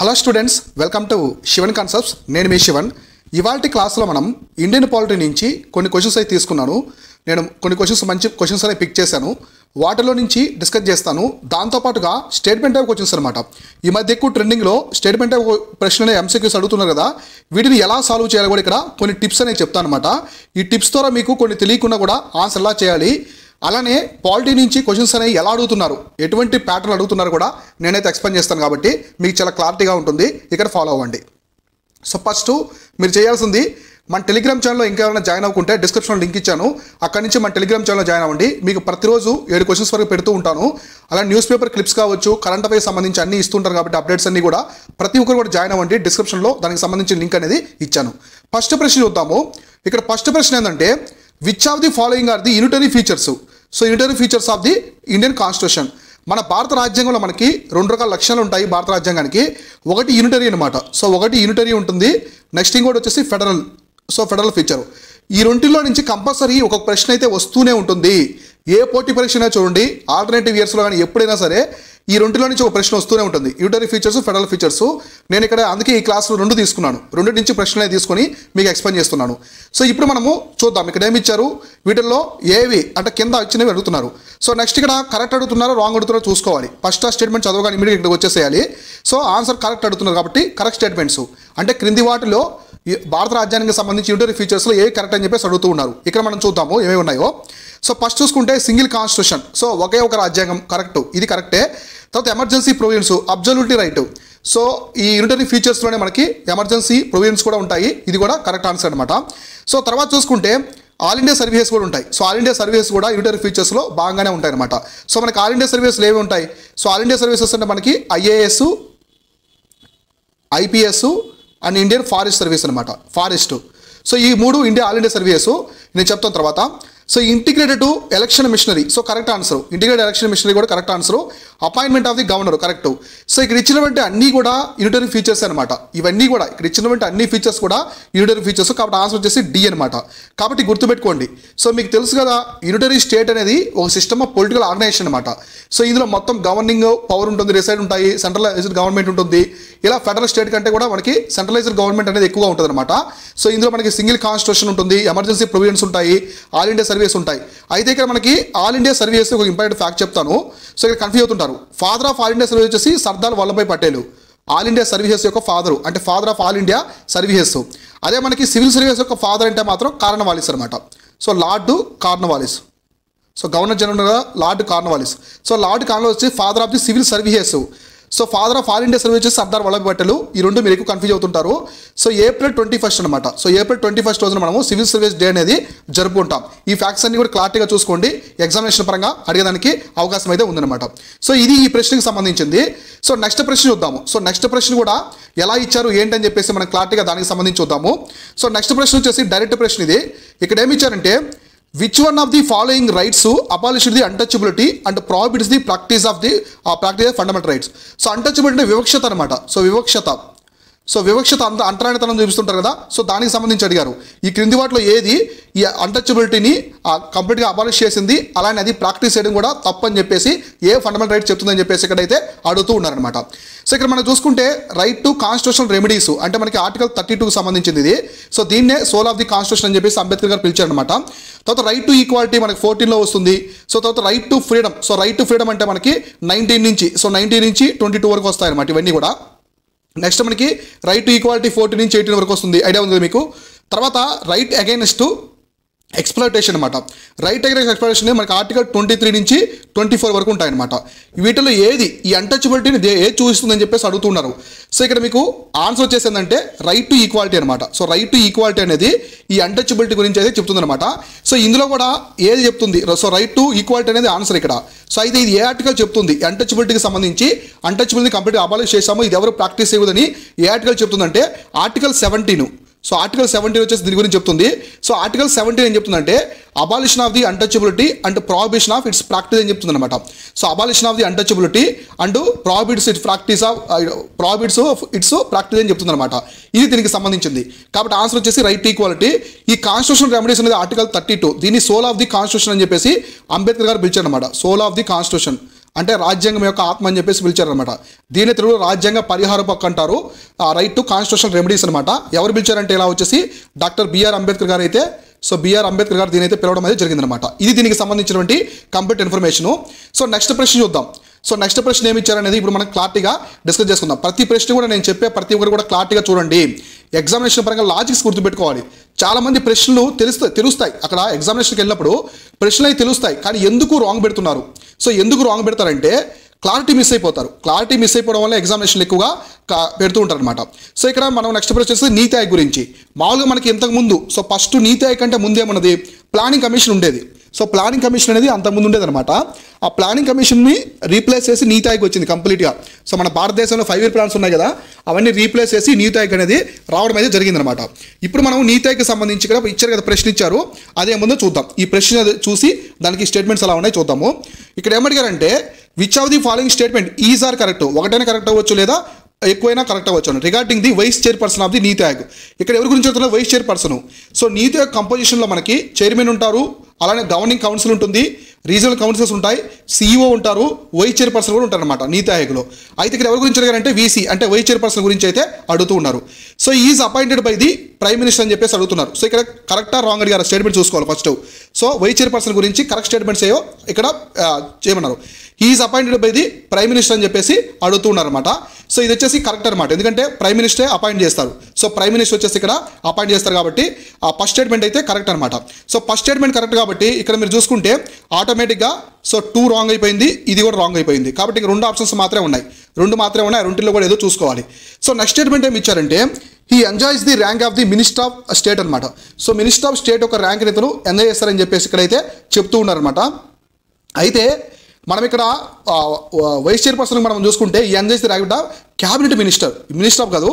Hello students, welcome to Sivan concepts. నేను మీ శివన్. ఇవాల్టి క్లాస్లో మనం ఇండియన్ పాలిటీ నుంచి కొన్ని క్వశ్చన్స్ అయితే తీసుకున్నాను. నేను కొన్ని మంచి క్వశ్చన్స్ అనేవి పిక్ చేశాను. వాటిలో నుంచి డిస్కస్ చేస్తాను. దాంతోపాటుగా స్టేట్మెంట్ ఆఫ్ క్వశ్చన్స్ అనమాట. ఈ మధ్య ఎక్కువ ట్రెండింగ్లో స్టేట్మెంట్ ఆఫ్ ప్రశ్నలు ఎంసీక్యూస్ అడుగుతున్నారు కదా, వీటిని ఎలా సాల్వ్ చేయాలి కూడా ఇక్కడ కొన్ని టిప్స్ అనేవి చెప్తాను అనమాట. ఈ టిప్స్ ద్వారా మీకు కొన్ని తెలియకుండా కూడా ఆన్సర్ ఎలా చేయాలి, అలానే పాలిటీ నుంచి క్వశ్చన్స్ అనేవి ఎలా అడుగుతున్నారు, ఎటువంటి ప్యాటర్న్ అడుగుతున్నారు కూడా నేనైతే ఎక్స్ప్లెయిన్ చేస్తాను. కాబట్టి మీకు చాలా క్లారిటీగా ఉంటుంది. ఇక్కడ ఫాలో అవ్వండి. సో ఫస్ట్ మీరు చేయాల్సింది, మన టెలిగ్రామ్ ఛానల్లో ఇంకేమైనా జాయిన్ అవ్వకుంటే డిస్క్రిప్షన్లో లింక్ ఇచ్చాను, అక్కడి నుంచి మన టెలిగ్రామ్ ఛానల్లో జాయిన్ అవ్వండి. మీకు ప్రతిరోజు 7 క్వశ్చన్స్ వరకు పెడుతూ ఉంటాను. అలా న్యూస్ పేపర్ క్లిప్స్ కావచ్చు, కరెంట్ అఫైర్స్ సంబంధించి అన్ని ఇస్తుంటారు. కాబట్టి అప్డేట్స్ అన్ని కూడా ప్రతి ఒక్కరు కూడా జాయిన్ అవ్వండి. డిస్క్రిప్షన్లో దానికి సంబంధించిన లింక్ అనేది ఇచ్చాను. ఫస్ట్ ప్రశ్న చూద్దాము. ఇక్కడ ఫస్ట్ ప్రశ్న ఏంటంటే, which of the following are the unitary features? So unitary features of the Indian constitution. మన భారత రాజ్యాంగంలో మనకి 2 రకాల లక్షణాలు ఉంటాయి భారత రాజ్యాంగానికి. ఒకటి యూనిటరీ అనమాట. సో ఒకటి యూనిటరీ ఉంటుంది. నెక్స్ట్ ఇంకోటి వచ్చేసి ఫెడరల్. So federal feature. ఈ రెంటిలో నుంచి కంపల్సరీ ఒక ప్రశ్న అయితే వస్తూనే ఉంటుంది. ఏ పోటీ పరీక్ష చూడండి, ఆల్టర్నేటివ్ ఇయర్స్లో కానీ ఎప్పుడైనా సరే ఈ రెంటిలో నుంచి ఒక ప్రశ్న వస్తూనే ఉంటుంది. Unitary features, federal features. నేను ఇక్కడ అందుకే ఈ క్లాస్లో 2 తీసుకున్నాను. 2 నుంచి ప్రశ్నలే తీసుకొని మీకు ఎక్స్ప్లెయిన్ చేస్తున్నాను. సో ఇప్పుడు మనము చూద్దాం. ఇక్కడ ఏమి ఇచ్చారు, వీటిల్లో ఏవి అంటే కింద ఇచ్చినవి అడుగుతున్నారు. సో నెక్స్ట్ ఇక్కడ కరెక్ట్ అడుగుతున్నారో రాంగ్ అడుగుతున్నారో చూసుకోవాలి. ఫస్ట్ ఆ స్టేట్మెంట్ చదవగానే ఇమీడియట్గా ఇక్కడికి వచ్చేసేయాలి. సో ఆన్సర్ కరెక్ట్ అడుగుతున్నారు కాబట్టి కరెక్ట్ స్టేట్మెంట్స్ అంటే క్రింది వాటిలో భారత రాజ్యాంగానికి సంబంధించి యూనిటరీ ఫీచర్స్లో ఏవి కరెక్ట్ అని చెప్పేసి అడుగుతూ ఉన్నారు. ఇక్కడ మనం చూద్దాము ఏమేమి ఉన్నాయో. సో ఫస్ట్ చూసుకుంటే సింగిల్ కాన్స్టిట్యూషన్. సో ఒకే ఒక రాజ్యాంగం, కరెక్ట్, ఇది కరెక్టే. తర్వాత ఎమర్జెన్సీ ప్రొవిజన్స్, అబ్జల్యూటీ రైట్. సో ఈ యూనిటరీ ఫీచర్స్లోనే మనకి ఎమర్జెన్సీ ప్రొవిజన్స్ కూడా ఉంటాయి. ఇది కూడా కరెక్ట్ ఆన్సర్ అనమాట. సో తర్వాత చూసుకుంటే ఆల్ ఇండియా సర్వీసెస్ కూడా ఉంటాయి. సో ఆల్ ఇండియా సర్వీసెస్ కూడా యూనిటరీ ఫీచర్స్లో భాగంగానే ఉంటాయి అనమాట. సో మనకి ఆల్ ఇండియా సర్వీసెస్లు ఏవి ఉంటాయి? సో ఆల్ ఇండియా సర్వీసెస్ అంటే మనకి IAS, IPS and Indian forest service అనమాట, ఫారెస్ట్. సో ఈ 3 ఇండియా ఆల్ ఇండియా సర్వీసెస్ నేను చెప్తాను తర్వాత. So integrated election machinery. So correct answer. Integrated election machinery కూడా correct answer. Appointment of the governor correct. So ఇక్కడ ఇచ్చినటువంటి అన్నీ కూడా యూనిటరీ ఫీచర్స్ అనమాట. ఇవన్నీ కూడా ఇక్కడ ఇచ్చినటువంటి అన్ని ఫీచర్స్ కూడా యూనిటరీ ఫీచర్స్. కాబట్టి ఆన్సర్ వచ్చేసి డి అనమాట. కాబట్టి గుర్తుపెట్టుకోండి. సో మీకు తెలుసు కదా, యూనిటరీ స్టేట్ అనేది ఒక సిస్టమ్ ఆఫ్ పొలిటికల్ ఆర్గనైజేషన్ అనమాట. సో ఇందులో మొత్తం గవర్నింగ్ పవర్ ఉంటుంది, రిసైడ్ ఉంటాయి, సెంట్రలైజ్డ్ గవర్నమెంట్ ఉంటుంది. ఇలా ఫెడరల్ స్టేట్ కంటే కూడా మనకి సెంట్రలైజ్డ్ గవర్నమెంట్ అనేది ఎక్కువగా ఉంటుంది అనమాట. సో ఇందులో మనకి సింగిల్ కాన్స్టిట్యూషన్ ఉంటుంది, ఎమర్జెన్సీ ప్రొవిజన్స్ ఉంటాయి, ఆల్ ఇండియా సర్వీస్ ఉంటాయి. అయితే ఇక్కడ మనకి ఆల్ ఇండియా సర్వీస్ ఒక ఇంపార్టెంట్ ఫ్యాక్ట్ చెప్తాను. సో ఇక్కడ కన్ఫ్యూజ్ అవుతుంటారు. Father of all India service వచ్చేసి Sardar Vallabhbhai Patel. All India services యొక్క ఫాదరు అంటే father of all India services. అదే మనకి సివిల్ సర్వీస్ యొక్క ఫాదర్ అంటే మాత్రం కార్నవాలిస్ అనమాట. So Lord Cornwallis. So governor general Lord Cornwallis. So Lord Cornwallis వచ్చి father of the civil services. So father of all India service వచ్చి సర్దార్ వల్లభాయ్ పటేల్. ఈ 2 మీరు ఎక్కువ కన్ఫ్యూజ్ అవుతుంటారు. సో ఏప్రిల్ 21 అనమాట. సో ఏప్రిల్ 21 రోజున మనము సివిల్ సర్వీస్ డే అనేది జరుపుకుంటాం. ఈ ఫ్యాక్ట్స్ అన్ని కూడా క్లారిటీగా చూసుకోండి. ఎగ్జామినేషన్ పరంగా అడిగేదానికి అవకాశం అయితే ఉందన్నమాట. సో ఇది ఈ ప్రశ్నకి సంబంధించింది. సో నెక్స్ట్ ప్రశ్న చూద్దాము. సో నెక్స్ట్ ప్రశ్న కూడా ఎలా ఇచ్చారు ఏంటని చెప్పేసి మనం క్లారిటీగా దానికి సంబంధించి చూద్దాము. సో నెక్స్ట్ ప్రశ్న వచ్చేసి డైరెక్ట్ ప్రశ్న ఇది. ఇక్కడ ఏమి ఇచ్చారంటే, which one of the following rights abolished the untouchability and prohibits the practice of fundamental rights? So untouchability అంటే వివక్షత అనమాట. సో వివక్షత అంటరానితనం చూపిస్తుంటారు కదా, సో దానికి సంబంధించి అడిగారు. ఈ క్రింది వాటిలో ఏది ఈ అన్టచబిలిటీని కంప్లీట్గా అబాలిష్ చేసింది, అలానే అది ప్రాక్టీస్ చేయడం కూడా తప్పని చెప్పేసి ఏ ఫండమెంటల్ రైట్ చెప్తుందని చెప్పేసి ఇక్కడైతే అడుగుతూ ఉన్నారనమాట. సో ఇక్కడ మనం చూసుకుంటే రైట్ టు కాన్స్టిట్యూషనల్ రెమెడీస్ అంటే మనకి ఆర్టికల్ 32కి సంబంధించింది ఇది. సో దీన్నే సోల్ ఆఫ్ ది కాన్స్టిట్యూషన్ అని చెప్పేసి అంబేద్కర్ గారు పిలిచారనమాట. తర్వాత రైట్ టు ఈక్వాలిటీ మనకి 14లో వస్తుంది. సో తర్వాత right to freedom. So right to freedom అంటే మనకి 19 నుంచి 22 వరకు వస్తాయన్నమాట ఇవన్నీ కూడా. నెక్స్ట్ మనకి రైట్ టు ఈక్వాలిటీ 14 నుంచి 18 వరకు వస్తుంది. ఐడియా ఉంది మీకు. తర్వాత రైట్ అగైనెస్ట్ ఎక్స్ప్లాయిటేషన్ అనమాట. రైట్ అగైనెస్ట్ ఎక్స్ప్లాయిటేషన్ మనకి ఆర్టికల్ 23 నుంచి 24 వరకు ఉంటాయన్నమాట. వీటిలో ఏది ఈ అన్టచబిలిటీని ఏది చూపిస్తుందని చెప్పేసి అడుగుతున్నారు. సో ఇక్కడ మీకు ఆన్సర్ వచ్చేసిందంటే రైట్ టు ఈక్వాలిటీ అనమాట. సో రైట్ టు ఈక్వాలిటీ అనేది ఈ అన్టచబిలిటీ గురించి అయితే చెప్తుంది అనమాట. సో ఇందులో కూడా ఏది చెప్తుంది? సో రైట్ టు ఈక్వాలిటీ అనేది ఆన్సర్ ఇక్కడ. సో అయితే ఇది ఏ ఆర్టికల్ చెప్తుంది? అన్టచబిలిటీకి సంబంధించి అన్టచబిలిటీ కంప్లీట్గా అబాలిష్ చేసాము, ఇది ఎవరు ప్రాక్టీస్ చేయవద్దని ఏ ఆర్టికల్ చెప్తుందంటే ఆర్టికల్ 17. సో ఆర్టికల్ 17 వచ్చేసి దీని గురించి చెప్తుంది. సో ఆర్టికల్ 17 ఏం చెప్తుందంటే abolition of the untouchability and prohibition of its practice అని చెప్తుంది అనమాట. So abolition of the untouchability and prohibits its practice అని చెప్తుంది అనమాట. ఇది దీనికి సంబంధించింది. కాబట్టి ఆన్సర్ వచ్చేసి రైట్ ఈక్వాలిటీ. ఈ కాన్స్టిట్యూషన్ రెమెడీస్ అనేది ఆర్టికల్ 32. దీన్ని సోల్ ఆఫ్ ది కాన్స్టిట్యూషన్ అని చెప్పేసి అంబేద్కర్ గారు పిలిచారు అనమాట. సోల్ ఆఫ్ ది కాన్స్టిట్యూషన్ అంటే రాజ్యాంగం యొక్క ఆత్మ అని చెప్పేసి పిలిచారనమాట. దీని తెలుగులో రాజ్యాంగ పరిహారపు హక్కు అంటారు, రైట్ టు కాన్స్టిట్యూషనల్ రెమెడీస్ అనమాట. ఎవరు పిలిచారంటే ఇలా వచ్చేసి డాక్టర్ బిఆర్ అంబేద్కర్ గారు అయితే, సో బిఆర్ అంబేద్కర్ గారు దీనైతే పిలవడం అయితే జరిగిందనమాట. ఇది దీనికి సంబంధించినటువంటి కంప్లీట్ ఇన్ఫర్మేషను. సో నెక్స్ట్ ప్రశ్న చూద్దాం. సో నెక్స్ట్ ప్రశ్న ఏమి ఇచ్చారనేది ఇప్పుడు మనం క్లారిటీగా డిస్కస్ చేసుకుందాం. ప్రతి ప్రశ్న కూడా నేను చెప్పే ప్రతి ఒక్కరు కూడా క్లారిటీగా చూడండి. ఎగ్జామినేషన్ పరంగా లాజిక్స్ గుర్తుపెట్టుకోవాలి. చాలామంది ప్రశ్నలు తెలుస్తాయి అక్కడ ఎగ్జామినేషన్కి వెళ్ళినప్పుడు ప్రశ్నలు అయితే తెలుస్తాయి, కానీ ఎందుకు రాంగ్ పెడుతున్నారు? సో ఎందుకు రాంగ్ పెడతారంటే క్లారిటీ మిస్ అయిపోతారు. క్లారిటీ మిస్ అయిపోవడం వల్ల ఎగ్జామినేషన్ ఎక్కువగా పెడుతూ ఉంటారు అనమాట. సో ఇక్కడ మనం నెక్స్ట్ ప్రశ్న వచ్చేసి నీతి ఆయోగ్ గురించి. మామూలుగా మనకి ఇంతకుముందు సో ఫస్ట్ నీతి ఆయోగ్ కంటే ముందేమన్నది ప్లానింగ్ కమిషన్ ఉండేది. సో ప్లానింగ్ కమిషన్ అనేది అంతకుముందు ఉండేది అనమాట. ఆ ప్లానింగ్ కమిషన్ని రీప్లేస్ చేసి నీతి ఆయోగ్ వచ్చింది కంప్లీట్గా. సో మన భారతదేశంలో 5 year ప్లాన్స్ ఉన్నాయి కదా, అవన్నీ రీప్లేస్ చేసి నీతి ఆయోగ్ అనేది రావడం అయితే జరిగిందనమాట. ఇప్పుడు మనం నీతి ఆయోగ్కి సంబంధించి ఇక్కడ ఇచ్చారు కదా, ప్రశ్న ఇచ్చారు, అదేముందో చూద్దాం. ఈ ప్రశ్న చూసి దానికి స్టేట్మెంట్స్ ఎలా ఉన్నాయి చూద్దాము. ఇక్కడ ఏమడిగారంటే which of the following statement is are correct, ఒకటైనా కరెక్ట్ అవ్వచ్చు లేదా ఎక్కువైనా కరెక్ట్ అవ్వచ్చు regarding the vice chairperson of the NITI Aayog. ఇక్కడ ఎవరి గురించి చెప్తున్నారు? Vice chairperson. సో నీతి ఆయోగ్ కంపోజిషన్లో మనకి చైర్మన్ ఉంటారు, అలానే గవర్నింగ్ కౌన్సిల్ ఉంటుంది, రీజనల్ కౌన్సిల్స్ ఉంటాయి, సీఈఓ ఉంటారు, వైస్ చైర్పర్సన్ కూడా ఉంటారు అనమాట నీతి ఆయోగ్లో. అయితే ఇక్కడ ఎవరి గురించి అడిగారంటే వీసీ అంటే వైస్ చైర్పర్సన్ గురించి అయితే అడుగుతూ ఉన్నారు. So is appointed by the prime minister అని చెప్పేసి అడుగుతున్నారు. సో ఇక్కడ కరెక్టా రాంగ్ అడిగారు స్టేట్మెంట్ చూసుకోవాలి ఫస్ట్. సో వైస్ చైర్పర్సన్ గురించి కరెక్ట్ స్టేట్మెంట్స్ ఏవో ఇక్కడ చేయమన్నారు. Is appointed by the prime minister అని చెప్పేసి అడుగుతున్నారు అనమాట. సో ఇది వచ్చేసి కరెక్ట్ అనమాట, ఎందుకంటే ప్రైమ్ మినిస్టరే అపాయింట్ చేస్తారు. సో ప్రైమ్ మినిస్టర్ వచ్చేసి ఇక్కడ అపాయింట్ చేస్తారు కాబట్టి ఆ ఫస్ట్ స్టేట్మెంట్ అయితే కరెక్ట్ అనమాట. సో ఫస్ట్ స్టేట్మెంట్ కరెక్ట్ కాబట్టి ఇక్కడ మీరు చూసుకుంటే ఆటోమేటిక్గా సో 2 రాంగ్ అయిపోయింది, ఇది కూడా రాంగ్ అయిపోయింది. కాబట్టి ఇక్కడ 2 ఆప్షన్స్ మాత్రమే ఉన్నాయి, 2 మాత్రమే ఉన్నాయి. రెండింటిలో కూడా ఏదో చూసుకోవాలి. సో నెక్స్ట్ స్టేట్మెంట్ ఏమి ఇచ్చారంటే he enjoys the rank of the minister of state అనమాట. సో మినిస్టర్ ఆఫ్ స్టేట్ ఒక ర్యాంక్ ఇతను ఎంజాయ్ చేస్తారని చెప్పేసి ఇక్కడైతే చెప్తూ ఉన్నారనమాట. అయితే మనం ఇక్కడ వైస్ చైర్పర్సన్ మనం చూసుకుంటే ఈ enjoys the rank of cabinet minister, minister of కాదు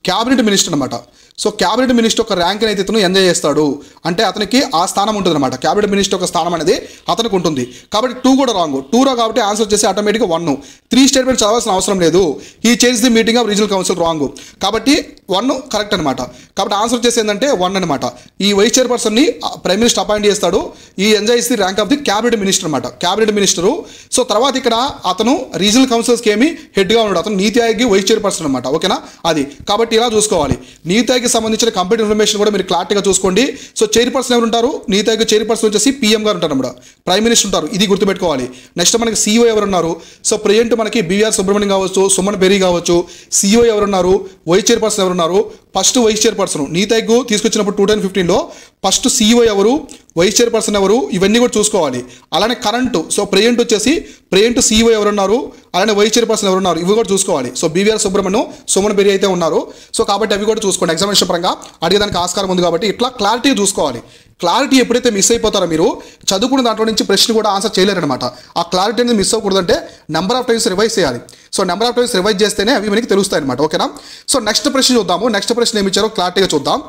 క్యాబినెట్ మినిస్టర్ అనమాట. సో క్యాబినెట్ మినిస్టర్ ఒక ర్యాంక్ అయితే ఇతను ఎంజాయ్ చేస్తాడు, అంటే అతనికి ఆ స్థానం ఉంటుంది అనమాట. క్యాబినెట్ మినిస్టర్ ఒక స్థానం అనేది అతనికి ఉంటుంది. కాబట్టి 2 కూడా రాంగ్, 2 రా కాబట్టి ఆన్సర్ వచ్చేసి ఆటోమేటిక్గా 1. 3 స్టేట్మెంట్ చదవాల్సిన అవసరం లేదు. He change the meeting of regional council wrong, కాబట్టి 1 కరెక్ట్ అనమాట. కాబట్టి ఆన్సర్ వచ్చేసి ఏంటంటే 1 అనమాట. ఈ వైస్ చైర్పర్సన్ని ప్రైమ్ మినిస్టర్ అపాయింట్ చేస్తాడు. ఈ enjoys the rank of the cabinet minister అనమాట, క్యాబినెట్ మినిస్టరు. సో తర్వాత ఇక్కడ అతను రీజనల్ కౌన్సిల్స్కి ఏమి హెడ్గా ఉన్నాడు, అతను నీతి ఆయోగ్ వైస్ చైర్పర్సన్ అనమాట. ఓకేనా, అది కాబట్టి ఇలా చూసుకోవాలి. నీతి ఆయోగ్కి సంబంధించిన కంప్లీట్ ఇన్ఫర్మేషన్ కూడా మీరు క్లారిటీగా చూసుకోండి. సో చైర్పర్సన్ ఎవరు ఉంటారు? నీతి ఆయోగ్ చైర్పర్సన్ వచ్చేసి పీఎం గారు ఉంటారు అన్నమాట, ప్రైమ్ మినిస్టర్ ఉంటారు, ఇది గుర్తుపెట్టుకోవాలి. నెక్స్ట్ మనకి సీఈఓ ఎవరు ఉన్నారు? సో ప్రెజెంట్ మనకి బివిఆర్ సుబ్రహ్మణ్యం కావచ్చు, సుమన్ బెర్రీ కావచ్చు. సీఈఓ ఎవరున్నారు? వైస్ చైర్పర్సన్ ఎవరున్నారు? ఫస్ట్ వైస్ చైర్పర్సన్ నీతి ఆయోగ్ తీసుకొచ్చినప్పుడు 2015లో ఫస్ట్ సీఈఓ ఎవరు, వైస్ చైర్పర్సన్ ఎవరు, ఇవన్నీ కూడా చూసుకోవాలి. అలానే కరెంటు, సో ప్రెజెంట్ వచ్చేసి ప్రెజెంట్ సీఈఓ ఎవరున్నారు, అలానే వైస్ చైర్పర్సన్ ఎవరున్నారు, ఇవి కూడా చూసుకోవాలి. So BVR Subrahmanyam, Suman berry అయితే ఉన్నారు. సో కాబట్టి అవి కూడా చూసుకోండి, ఎగ్జామినేషన్ పరంగా అడిగేదానికి ఆస్కారం ఉంది కాబట్టి ఇట్లా క్లారిటీ చూసుకోవాలి. క్లారిటీ ఎప్పుడైతే మిస్ అయిపోతారో మీరు చదువుకున్న దాంట్లో నుంచి ప్రశ్న కూడా ఆన్సర్ చేయలేరనమాట. ఆ క్లారిటీ అనేది మిస్ అవ్వకూడదంటే నెంబర్ ఆఫ్ టైమ్స్ రివైజ్ చేయాలి. So number of times revise చేస్తేనే అవి మనకి తెలుస్తాయి అనమాట. ఓకేనా, సో నెక్స్ట్ ప్రశ్న చూద్దాము. నెక్స్ట్ ప్రశ్న ఏమి ఇచ్చారో క్లారిటీగా చూద్దాం.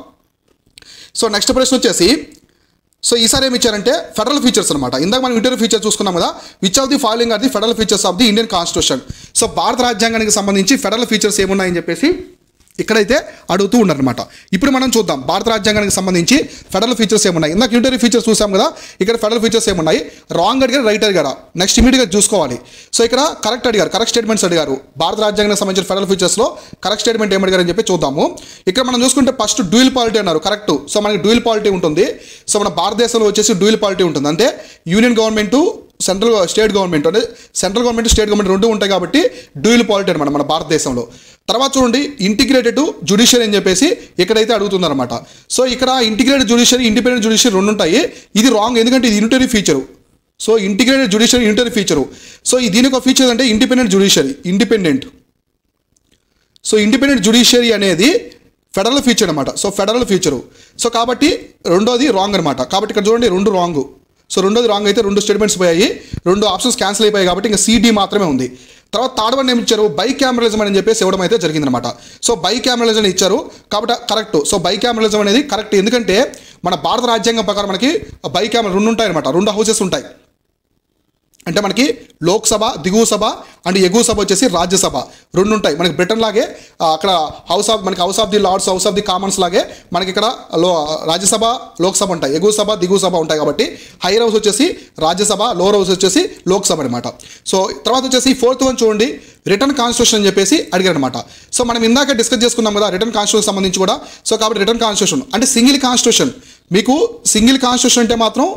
సో నెక్స్ట్ ప్రశ్న వచ్చేసి సో ఈసారి ఏమి ఇచ్చారంటే ఫెడరల్ ఫీచర్స్ అనమాట. ఇందాక మనం ఇంటర్వ్యూ ఫీచర్ చూసుకున్నాం కదా, which of the following are the federal features of the Indian constitution. So భారత రాజ్యాంగానికి సంబంధించి ఫెడరల్ ఫీచర్స్ ఏమున్నాయని చెప్పేసి ఇక్కడైతే అడుగుతూ ఉన్నారనమాట. ఇప్పుడు మనం చూద్దాం భారత రాజ్యాంగానికి సంబంధించి ఫెడరల్ ఫీచర్స్ ఏమున్నాయి. ఇందాక ఇంటర్వ్యూ ఫీచర్స్ చూసాం కదా, ఇక్కడ ఫెడరల్ ఫీచర్స్ ఏమున్నాయి, రాంగ్ అడిగారు, రైట్ అడిగారా, నెక్స్ట్ ఇమీడియట్గా చూసుకోవాలి. సో ఇక్కడ కరెక్ట్ అడిగారు, కరెక్ట్ స్టేట్మెంట్స్ అడిగారు. భారత రాజ్యాంగానికి సంబంధించిన ఫెడరల్ ఫీచర్స్లో కరెక్ట్ స్టేట్మెంట్ ఏమడిగారని చెప్పి చూద్దాము. ఇక్కడ మనం చూసుకుంటే ఫస్ట్ డ్యూయల్ పాలిటీ అన్నారు, కరెక్ట్. సో మనకి డ్యూయల్ పాలిటీ ఉంటుంది. సో మన భారతదేశంలో వచ్చేసి డ్యూయల్ పాలిటీ ఉంటుంది, అంటే యూనియన్ గవర్నమెంటు స్టేట్ గవర్నమెంట్, అంటే సెంట్రల్ గవర్నమెంట్ స్టేట్ గవర్నమెంట్ రెండు ఉంటాయి కాబట్టి డ్యూయల్ పాలిటీ అనమాట మన భారతదేశంలో. తర్వాత చూడండి ఇంటిగ్రేటెడ్ జ్యుడిషియరీ అని చెప్పేసి ఇక్కడైతే అడుగుతుందన్నమాట. సో ఇక్కడ ఇంటిగ్రేటెడ్ జ్యుడిషియరీ, ఇండిపెండెంట్ జ్యుడిషియరీ రెండు ఉంటాయి. ఇది రాంగ్, ఎందుకంటే ఇది unitary feature. So integrated judiciary unitary feature. So దీనికి ఒక ఫీచర్ అంటే independent judiciary, independent. So independent judiciary అనేది ఫెడరల్ ఫీచర్ అనమాట. So federal feature. సో కాబట్టి రెండోది రాంగ్ అనమాట. కాబట్టి ఇక్కడ చూడండి రెండు రాంగ్. సో రెండోది రాంగ్ అయితే రెండు స్టేట్మెంట్స్ పోయాయి, రెండు ఆప్షన్స్ క్యాన్సిల్ అయిపోయాయి కాబట్టి ఇంకా సిడి మాత్రమే ఉంది. తర్వాత థర్డ్ వన్ ఏమి ఇచ్చారు, బై క్యామరలిజం అని చెప్పేసి ఇవ్వడం అయితే జరిగిందనమాట. సో బై క్యామరలిజం ఇచ్చారు కాబట్టి కరెక్ట్. సో బై క్యామరలిజం అనేది కరెక్ట్, ఎందుకంటే మన భారత రాజ్యాంగం ప్రకారం మనకి బై క్యామరా రెండు ఉంటాయి అనమాట, రెండు హౌసెస్ ఉంటాయి. అంటే మనకి లోక్సభ, దిగువ సభ అండ్ ఎగువ సభ వచ్చేసి రాజ్యసభ రెండు ఉంటాయి. మనకి బ్రిటన్ లాగే అక్కడ house of the lords, house of the commons లాగే మనకి ఇక్కడ రాజ్యసభ, లోక్సభ ఉంటాయి, ఎగువ సభ, దిగువ సభ ఉంటాయి. కాబట్టి హైయర్ హౌస్ వచ్చేసి రాజ్యసభ, లోవర్ హౌస్ వచ్చేసి లోక్సభ అనమాట. సో తర్వాత వచ్చేసి 4th వన్ చూడండి, రిటర్న్ కాన్స్టిట్యూషన్ అని చెప్పేసి అడిగారు అనమాట. సో మనం ఇందాక డిస్కస్ చేసుకున్నాం కదా రిటర్న్ కాన్స్టిట్యూషన్ సంబంధించి కూడా. సో కాబట్టి రిటర్న్ కాన్స్టిట్యూషన్ అంటే సింగిల్ కాన్స్టిట్యూషన్. మీకు సింగిల్ కాన్స్టిట్యూషన్ అంటే మాత్రం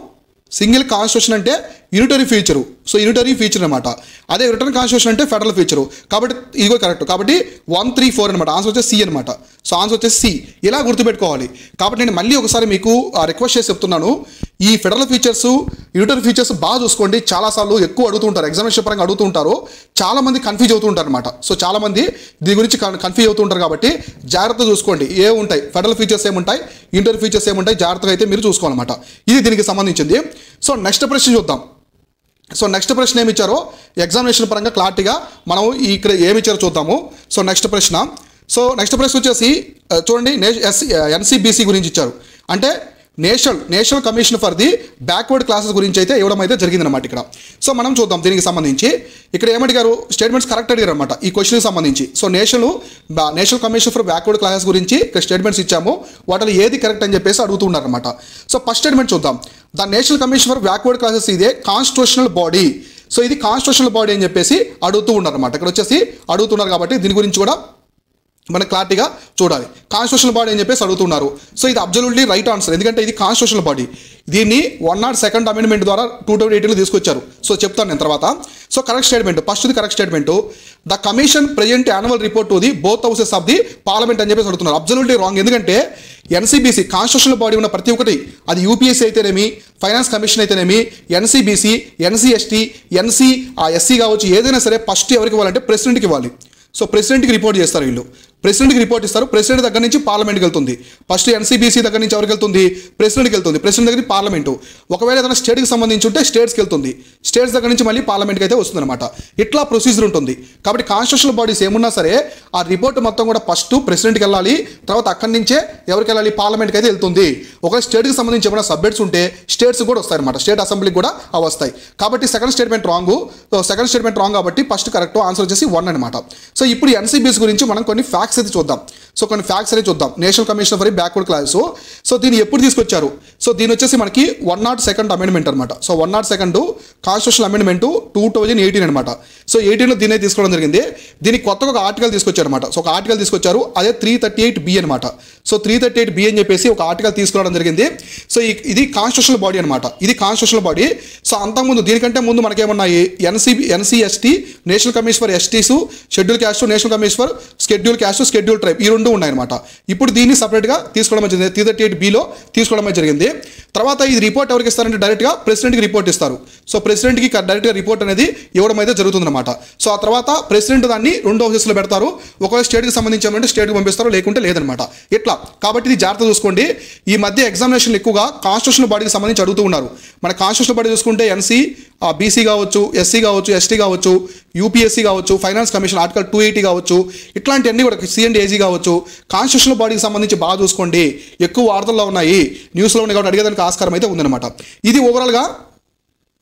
సింగిల్ కాన్స్టిట్యూషన్ అంటే unitary feature. So unitary feature అనమాట. అదే రిటర్న్ కాన్స్టిట్యూషన్ అంటే ఫెడరల్ ఫీచరు. కాబట్టి ఇది కరెక్ట్. కాబట్టి 1, 3, 4 అనమాట. ఆన్సర్ వచ్చేసి సి అనమాట. సో ఆన్సర్ వచ్చేసి సి. ఇలా గుర్తుపెట్టుకోవాలి. కాబట్టి నేను మళ్ళీ ఒకసారి మీకు రిక్వెస్ట్ చేసి చెప్తున్నాను, ఈ ఫెడరల్ ఫీచర్స్, యూనిటరీ ఫీచర్స్ బాగా చూసుకోండి. చాలాసార్లు ఎక్కువ అడుగుతుంటారు, ఎగ్జామినేషన్ పరంగా అడుగుతుంటారు. చాలామంది కన్ఫ్యూజ్ అవుతూ ఉంటారు అనమాట. సో చాలామంది దీని గురించి కన్ఫ్యూజ్ అవుతూ ఉంటారు. కాబట్టి జాగ్రత్తగా చూసుకోండి. ఉంటాయి ఫెడరల్ ఫీచర్స్ ఏముంటాయి, యూనిటరీ ఫీచర్స్ ఏముంటాయి, జాగ్రత్తగా అయితే మీరు చూసుకోవాలన్నమాట. ఇది దీనికి సంబంధించింది. సో నెక్స్ట్ ప్రశ్న చూద్దాం. సో నెక్స్ట్ ప్రశ్న ఏమి ఇచ్చారో ఎగ్జామినేషన్ పరంగా క్లారిటీగా మనం ఇక్కడ ఏమి ఇచ్చారో చూద్దాము. సో నెక్స్ట్ ప్రశ్న వచ్చేసి చూడండి, ఎన్సిబిసి గురించి ఇచ్చారు. అంటే national commission for the backward classes గురించి అయితే ఇవ్వడం అయితే జరిగిందన్నమాట ఇక్కడ. సో మనం చూద్దాం దీనికి సంబంధించి. ఇక్కడ ఏమడిగారు, స్టేట్మెంట్స్ కరెక్ట్ అడిగారు అనమాట ఈ క్వశ్చన్కి సంబంధించి. So national commission for backward classes గురించి ఇక్కడ స్టేట్మెంట్స్ ఇచ్చాము, వాటిలో ఏది కరెక్ట్ అని చెప్పేసి అడుగుతున్నారు అనమాట. సో ఫస్ట్ స్టేట్మెంట్ చూద్దాం. The national commission for backward classes ఇదే కాన్స్టిట్యూషనల్ బాడీ. సో ఇది కాన్స్టిట్యూషనల్ బాడీ అని చెప్పేసి అడుగుతూ ఉన్నారు అనమాట. ఇక్కడ వచ్చేసి అడుగుతున్నారు కాబట్టి దీని గురించి కూడా మనం క్లారిటీగా చూడాలి. కాన్స్టిట్యూషనల్ బాడీ అని చెప్పేసి అడుగుతున్నారు. సో ఇది అబ్జల్యూట్లీ రైట్ ఆన్సర్, ఎందుకంటే ఇది కాన్స్టిట్యూషనల్ బాడీ. దీన్ని 102nd అమెండ్మెంట్ ద్వారా 2018లో తీసుకొచ్చారు. సో చెప్తాను నేను తర్వాత. సో కరెక్ట్ స్టేట్మెంట్, ఫస్ట్ది correct statement, the commission present annual report to the both houses of the parliament అని చెప్పేసి అడుగుతున్నారు. Absolutely wrong. ఎందుకంటే ఎన్సీబీసీ కాన్స్టిట్యూషనల్ బాడీ ఉన్న ప్రతి ఒక్కటి, అది యూపీఎస్సీ అయితేనేమి, ఫైనాన్స్ కమిషన్ అయితేనేమి, ఎన్సీబీసీ, ఎన్సీఎస్టీ, ఎస్సీ కావచ్చు, ఏదైనా సరే ఫస్ట్ ఎవరికి ఇవ్వాలంటే ప్రెసిడెంట్కి ఇవ్వాలి. సో ప్రెసిడెంట్కి రిపోర్ట్ చేస్తారు వీళ్ళు. ప్రెసిడెంట్కి రిపోర్ట్ ఇస్తారు. ప్రెసిడెంట్ దగ్గర నుంచి పార్లమెంట్కి వెళ్తుంది. ఫస్ట్ ఎన్సీబీసీ దగ్గర నుంచి ఎవరికి వెళ్తుంది, ప్రెసిడెంట్కి వెళ్తుంది. ప్రెసిడెంట్ దగ్గర పార్లమెంటు. ఒకవేళ ఏదైనా స్టేట్కి సంబంధించి ఉంటే స్టేట్స్కి వెళ్తుంది. స్టేట్స్ దగ్గర నుంచి మళ్ళీ పార్లమెంట్కి అయితే వస్తుంది అనమాట. ఇట్లా ప్రొసీజర్ ఉంటుంది. కాబట్టి కాన్స్టిట్యూషనల్ బాడీస్ ఏమున్నా సరే ఆ రిపోర్ట్ మొత్తం కూడా ఫస్ట్ ప్రెసిడెంట్కి వెళ్ళాలి, తర్వాత అక్కడి నుంచే ఎవరికి వెళ్ళాలి, పార్లమెంట్కి అయితే వెళ్తుంది. ఒకవేళ స్టేట్కి సంబంధించి ఏమైనా సబ్జెక్ట్స్ ఉంటే స్టేట్స్ కూడా వస్తాయి అనమాట, స్టేట్ అసెంబ్లీకి కూడా అవి వస్తాయి. కాబట్టి second statement wrong. Second statement wrong కాబట్టి ఫస్ట్ కరెక్ట్ ఆన్సర్ వచ్చేసి 1 అనమాట. సో ఇప్పుడు ఎన్సీబీసీ గురించి మనం కొన్ని ఫ్యాక్ట్స్ అయితే చూద్దాం. సో కొన్ని ఫ్యాక్ట్స్ అనేది చూద్దాం. National commission for backward classes. So దీన్ని ఎప్పుడు తీసుకొచ్చారు, సో దీని వచ్చేసి మనకి 102nd అమెండ్మెంట్ అనమాట. సో 102nd కాన్స్టిట్యూషనల్ అమెండ్మెంట్ 2018 అనమాట. సో 18లో దీన్ని తీసుకోవడం జరిగింది. దీనికి కొత్తగా ఒక ఆర్టికల్ తీసుకొచ్చారు అనమాట. సో ఒక ఆర్టికల్ తీసుకొచ్చారు, అదే 338B అనమాట. సో 338B అని చెప్పేసి ఒక ఆర్టికల్ తీసుకురావడం జరిగింది. సో ఇది కాన్స్టిట్యూషనల్ బాడీ అనమాట. ఇది కాన్స్టిట్యూషనల్ బాడీ. సో అంతకుముందు దీనికంటే ముందు మనకేమన్నాయి, NCST, national commission for STs, scheduled caste, national commission for scheduled caste, scheduled tribe, ఈ రెండు ఉన్నాయన్నమాట. ఇప్పుడు దీన్ని సపరేట్గా తీసుకోవడం జరిగింది, 338Bలో తీసుకోవడం జరిగింది. తర్వాత ఇది రిపోర్ట్ ఎవరికి ఇస్తారంటే డైరెక్ట్గా ప్రెసిడెంట్కి రిపోర్ట్ ఇస్తారు. సో ప్రెసిడెంట్కి డైరెక్ట్గా రిపోర్ట్ అనేది ఇవ్వడం అయితే జరుగుతుందన్నమాట. సో ఆ తర్వాత ప్రెసిడెంట్ దాన్ని 2 హౌసెస్లో పెడతారు. ఒకవేళ స్టేట్కి సంబంధించి ఏమంటే స్టేట్కి పంపిస్తారు, లేకుంటే లేదనమాట. ఇట్లా కాబట్టి ఇది జాగ్రత్త చూసుకోండి. ఈ మధ్య ఎగ్జామినేషన్ ఎక్కువగా కాన్స్టిట్యూషనల్ బాడీకి సంబంధించి అడుగుతూ ఉన్నారు. మన కాన్స్టిట్యూషనల్ బాడీ చూసుకుంటే బీసీ కావచ్చు, ఎస్సీ కావచ్చు, ఎస్టీ కావచ్చు, యూపీఎస్సీ కావచ్చు, ఫైనాన్స్ కమిషన్ ఆర్టికల్ 280 కావచ్చు, ఇట్లాంటివన్నీ కూడా సిఎండిఏజీ కావచ్చు. కాన్స్టిట్యూషనల్ బాడీకి సంబంధించి బాగా చూసుకోండి. ఎక్కువ వార్తల్లో ఉన్నాయి, న్యూస్లో ఉన్నాయి కాబట్టి అడిగేదానికి ఆస్కారం అయితే ఉందన్నమాట. ఇది ఓవరాల్గా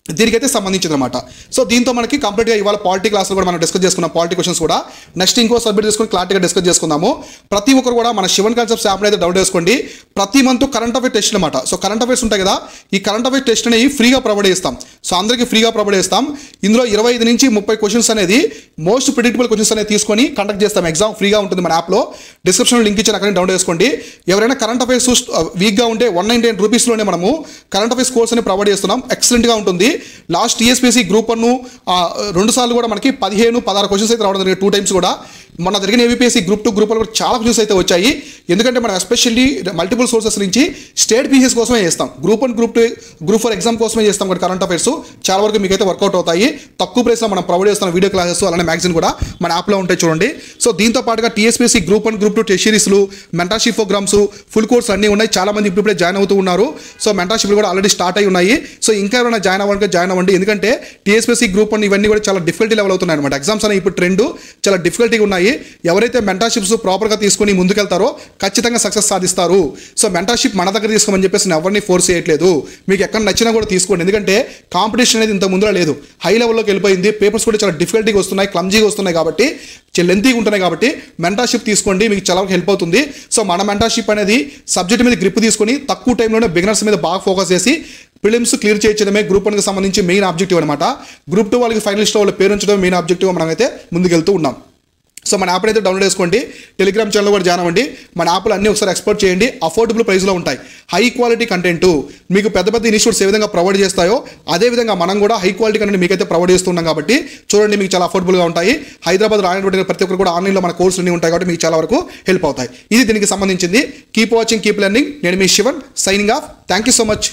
దీనికైతే సంబంధించింది అనమాట. సో దీంతో మనకి కంప్లీట్గా ఇవాళ పాలిటీ క్లాస్లో కూడా మనం డిస్కస్ చేసుకున్నాం. పాలిటీ క్వశ్చన్స్ కూడా నెక్స్ట్ ఇంకో సబ్జెక్ట్ తీసుకొని క్లారిటీగా డిస్కస్ చేసుకుందాము. ప్రతి ఒక్కరు కూడా మన శివన్ కాన్సెప్ట్స్ యాప్ని అయితే డౌన్లోడ్ చేసుకోండి. ప్రతి మంత్ కరెంట్ అఫేర్ టెస్ట్ అనమాట. సో కరెంట్ అఫేర్స్ ఉంటాయి కదా, ఈ కరెంట్ అఫేర్ టెస్ట్ అనేవి ఫ్రీగా ప్రొవైడ్ చేస్తాం. సో అందరికీ ఫ్రీగా ప్రొవైడ్ చేస్తాం. ఇందులో 25 నుంచి 30 క్వశ్చన్స్ అనేది మోస్ట్ ప్రిడిక్టబుల్ క్వశ్చన్స్ అనేది తీసుకొని కండక్ట్ చేస్తాం. ఎగ్జామ్ ఫ్రీగా ఉంటుంది మన యాప్లో. డిస్క్రిప్షన్లో లింక్ ఇచ్చాను, అక్కడ డౌన్లోడ్ చేసుకోండి. ఎవరైనా కరెంట్ అఫేర్స్ వీక్గా ఉంటే 199 రూపీస్లోనే మనము కరెంట్ అఫేర్స్ కోర్స్ అని ప్రొవైడ్ చేస్తున్నాం. ఎక్సలెంట్గా ఉంటుంది. లాస్ట్ టీఎస్పీసీ గ్రూప్ 1 2 సార్లు కూడా మనకి 15-16 క్వశ్చన్స్ అయితే రావడం జరిగింది, 2 times కూడా. మొన్న జరిగిన ఏబీపీఎస్సీ గ్రూప్ 2 గ్రూప్ 1 కూడా చాలా క్వశ్చన్స్ అయితే వచ్చాయి. ఎందుకంటే మనం ఎస్పెషల్లీ మల్టిపుల్ సోర్సెస్ నుంచి స్టేట్ పీసీఎస్ కోసమే చేస్తాం. గ్రూప్ 1 గ్రూప్ 2 గ్రూప్ 4 ఎగ్జామ్ కోసమే చేస్తాం. కాబట్టి కరెంట్ అఫేర్స్ చాలా వరకు మీకైతే వర్కౌట్ అవుతాయి. తక్కువ ప్రైస్లో మనం ప్రొవైడ్ చేస్తున్న వీడియో క్లాసెస్ అలానే మ్యాగజైన్ కూడా మన యాప్లో ఉంటాయి చూడండి. సో దీంతో పాటుగా టీఎస్పీసీ గ్రూప్ 1 గ్రూప్ 2 టెస్ట్ సిరీస్లు, మెంటర్షిప్ ప్రోగ్రామ్స్, ఫుల్ కోర్స్ అన్నీ ఉన్నాయి. చాలా మంది ఇప్పుడే జాయిన్ అవుతూ ఉన్నారు. సో మెంటర్షిప్లు కూడా ఆల్రెడీ స్టార్ట్ అయి ఉన్నాయి. సో ఇంకా ఎవరైనా జాయిన్ అవ్వండి. ఎందుకంటే టీఎస్పీసీ గ్రూప్ 1 ఇవన్నీ కూడా చాలా డిఫికల్టీ లెవెల్ అవుతున్నాయి అనమాట. ఎగ్జామ్స్ అనేవి ఇప్పుడు ట్రెండ్ చాలా డిఫికల్టీగా ఉన్నాయి. ఉన్నాయి. ఎవరైతే మెంటర్షిప్స్ ప్రాపర్గా తీసుకొని ముందుకెళ్తారో ఖచ్చితంగా సక్సెస్ సాధిస్తారు. సో మెంటర్షిప్ మన దగ్గర తీసుకోమని చెప్పేసి నేను ఎవరిని ఫోర్స్ చేయట్లేదు. మీకు ఎక్కడ నచ్చినా కూడా తీసుకోండి. ఎందుకంటే కాంపిటీషన్ అనేది ఇంత ముందులో లేదు, హై లెవెల్లోకి వెళ్ళిపోయింది. పేపర్స్ కూడా చాలా డిఫికల్టీగా వస్తున్నాయి, క్లమ్జీగా వస్తున్నాయి కాబట్టి, లెంతీగా ఉంటున్నాయి కాబట్టి మెంటర్షిప్ తీసుకోండి, మీకు చాలా హెల్ప్ అవుతుంది. సో మన మెంటర్షిప్ అనేది సబ్జెక్ట్ మీద గ్రిప్ తీసుకొని తక్కువ టైంలోనే బిగినర్స్ మీద బాగా ఫోకస్ చేసి ప్రిలిమ్స్ క్లియర్ చేయించడమే గ్రూప్ 1కి సంబంధించి మెయిన్ ఆబ్జెక్టివ్ అనమాట. గ్రూప్ 2 వాళ్ళకి ఫైనలిస్ట్ వాళ్ళ పేరు ఉంచడం మెయిన్ ఆబ్జెక్టివ్. మనమైతే ముందుకెళ్తూ ఉన్నాం. సో మన యాప్ అయితే డౌన్లోడ్ చేసుకోండి, టెలిగ్రామ్ ఛానల్ కూడా జాయిన్ అవ్వండి. మన యాప్లు అన్నీ ఒకసారి ఎక్స్పోర్ట్ చేయండి, అఫోర్డబుల్ ప్రైస్లో ఉంటాయి. హై క్వాలిటీ కంటెంట్ మీకు పెద్ద పెద్ద ఇన్స్టిట్యూట్స్ ఏ విధంగా ప్రొవైడ్ చేస్తాయో అదేవిధంగా మనం కూడా హై క్వాలిటీ కంటెంట్ మీకైతే ప్రొవైడ్ చేస్తున్నాం కాబట్టి చూడండి, మీకు చాలా అఫోర్డబుల్గా ఉంటాయి. హైదరాబాద్ రాయనటువంటి ప్రతి ఒక్కరు కూడా ఆన్లైన్లో మన కోర్సులు అన్నీ ఉంటాయి కాబట్టి మీకు చాలా వరకు హెల్ప్ అవుతాయి. ఇది దీనికి సంబంధించింది. Keep watching, keep learning. నేను మీ Shivan, signing off. Thank you so much.